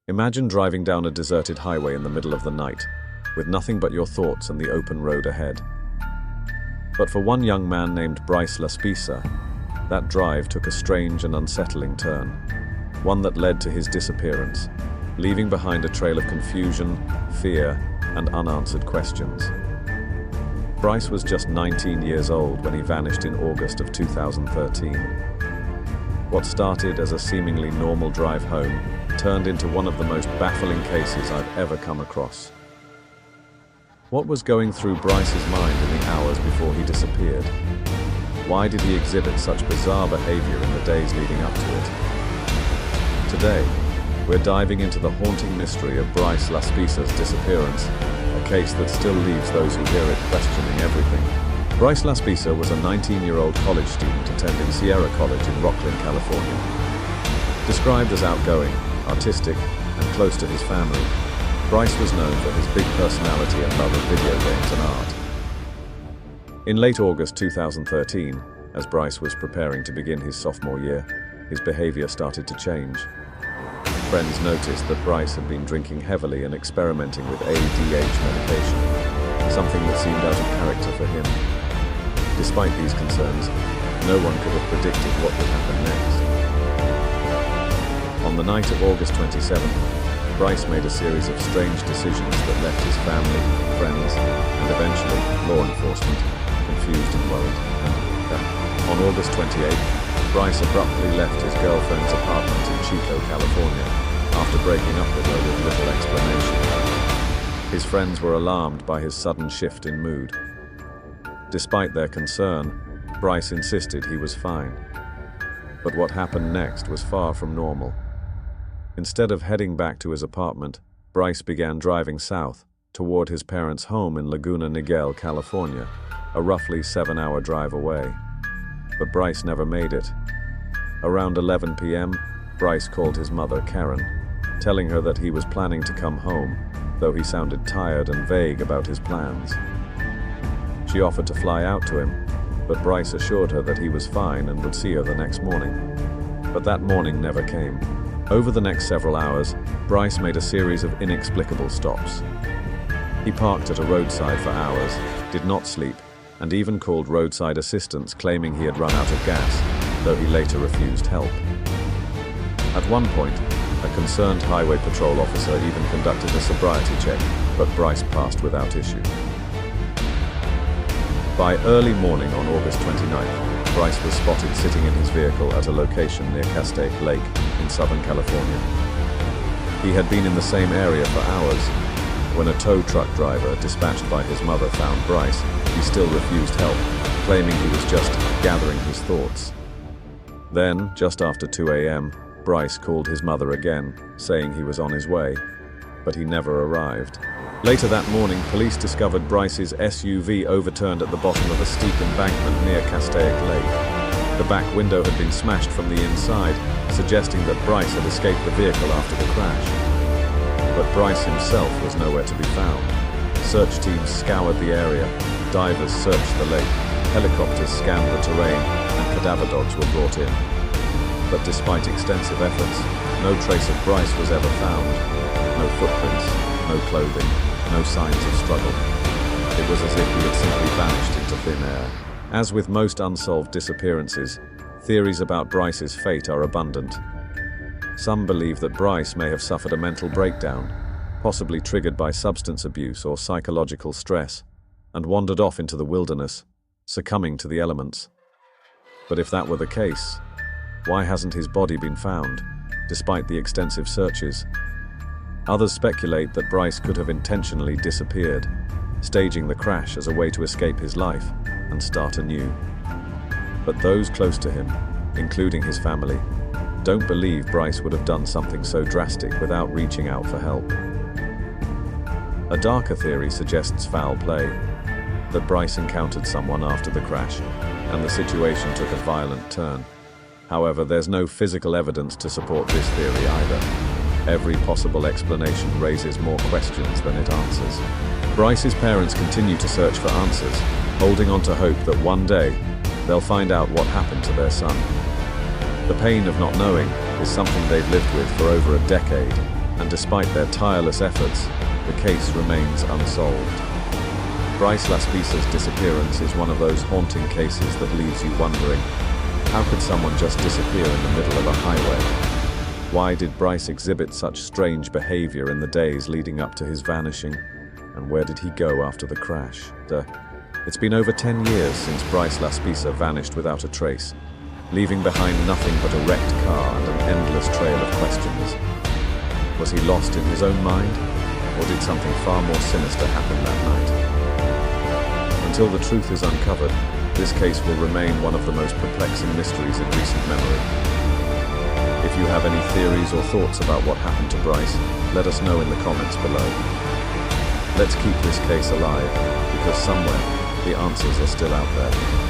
Imagine driving down a deserted highway in the middle of the night, with nothing but your thoughts and the open road ahead. But for one young man named Bryce Laspisa, that drive took a strange and unsettling turn, one that led to his disappearance, leaving behind a trail of confusion, fear, and unanswered questions. Bryce was just 19 years old when he vanished in August of 2013. What started as a seemingly normal drive home turned into one of the most baffling cases I've ever come across. What was going through Bryce's mind in the hours before he disappeared? Why did he exhibit such bizarre behavior in the days leading up to it? Today, we're diving into the haunting mystery of Bryce Laspisa's disappearance, a case that still leaves those who hear it questioning everything. Bryce Laspisa was a 19-year-old college student attending Sierra College in Rocklin, California. Described as outgoing, artistic, and close to his family, Bryce was known for his big personality and love of video games and art. In late August 2013, as Bryce was preparing to begin his sophomore year, his behavior started to change. Friends noticed that Bryce had been drinking heavily and experimenting with ADHD medication, something that seemed out of character for him. Despite these concerns, no one could have predicted what would happen next. On the night of August 27th, Bryce made a series of strange decisions that left his family, friends, and eventually law enforcement confused and worried. On August 28th, Bryce abruptly left his girlfriend's apartment in Chico, California, after breaking up with her with little explanation. His friends were alarmed by his sudden shift in mood. Despite their concern, Bryce insisted he was fine. But what happened next was far from normal. Instead of heading back to his apartment, Bryce began driving south, toward his parents' home in Laguna Niguel, California, a roughly 7-hour drive away. But Bryce never made it. Around 11 p.m., Bryce called his mother, Karen, telling her that he was planning to come home, though he sounded tired and vague about his plans. She offered to fly out to him, but Bryce assured her that he was fine and would see her the next morning. But that morning never came. Over the next several hours, Bryce made a series of inexplicable stops. He parked at a roadside for hours, did not sleep, and even called roadside assistance claiming he had run out of gas, though he later refused help. At one point, a concerned highway patrol officer even conducted a sobriety check, but Bryce passed without issue. By early morning on August 29th, Bryce was spotted sitting in his vehicle at a location near Castaic Lake in Southern California. He had been in the same area for hours. When a tow truck driver dispatched by his mother found Bryce, he still refused help, claiming he was just gathering his thoughts. Then, just after 2 a.m., Bryce called his mother again, saying he was on his way, but he never arrived. Later that morning, police discovered Bryce's SUV overturned at the bottom of a steep embankment near Castaic Lake. The back window had been smashed from the inside, suggesting that Bryce had escaped the vehicle after the crash. But Bryce himself was nowhere to be found. Search teams scoured the area, divers searched the lake, helicopters scanned the terrain, and cadaver dogs were brought in. But despite extensive efforts, no trace of Bryce was ever found. No footprints, no clothing, no signs of struggle. It was as if he had simply vanished into thin air. As with most unsolved disappearances, theories about Bryce's fate are abundant. Some believe that Bryce may have suffered a mental breakdown, possibly triggered by substance abuse or psychological stress, and wandered off into the wilderness, succumbing to the elements. But if that were the case, why hasn't his body been found, despite the extensive searches? Others speculate that Bryce could have intentionally disappeared, staging the crash as a way to escape his life and start anew. But those close to him, including his family, don't believe Bryce would have done something so drastic without reaching out for help. A darker theory suggests foul play, that Bryce encountered someone after the crash, and the situation took a violent turn. However, there's no physical evidence to support this theory either. Every possible explanation raises more questions than it answers. Bryce's parents continue to search for answers, holding on to hope that one day they'll find out what happened to their son. The pain of not knowing is something they've lived with for over a decade, and despite their tireless efforts, the case remains unsolved. Bryce Laspisa's disappearance is one of those haunting cases that leaves you wondering, how could someone just disappear in the middle of a highway? Why did Bryce exhibit such strange behavior in the days leading up to his vanishing? And where did he go after the crash? It's been over 10 years since Bryce Laspisa vanished without a trace, leaving behind nothing but a wrecked car and an endless trail of questions. Was he lost in his own mind, or did something far more sinister happen that night? Until the truth is uncovered, this case will remain one of the most perplexing mysteries in recent memory. If you have any theories or thoughts about what happened to Bryce, let us know in the comments below. Let's keep this case alive, because somewhere, the answers are still out there.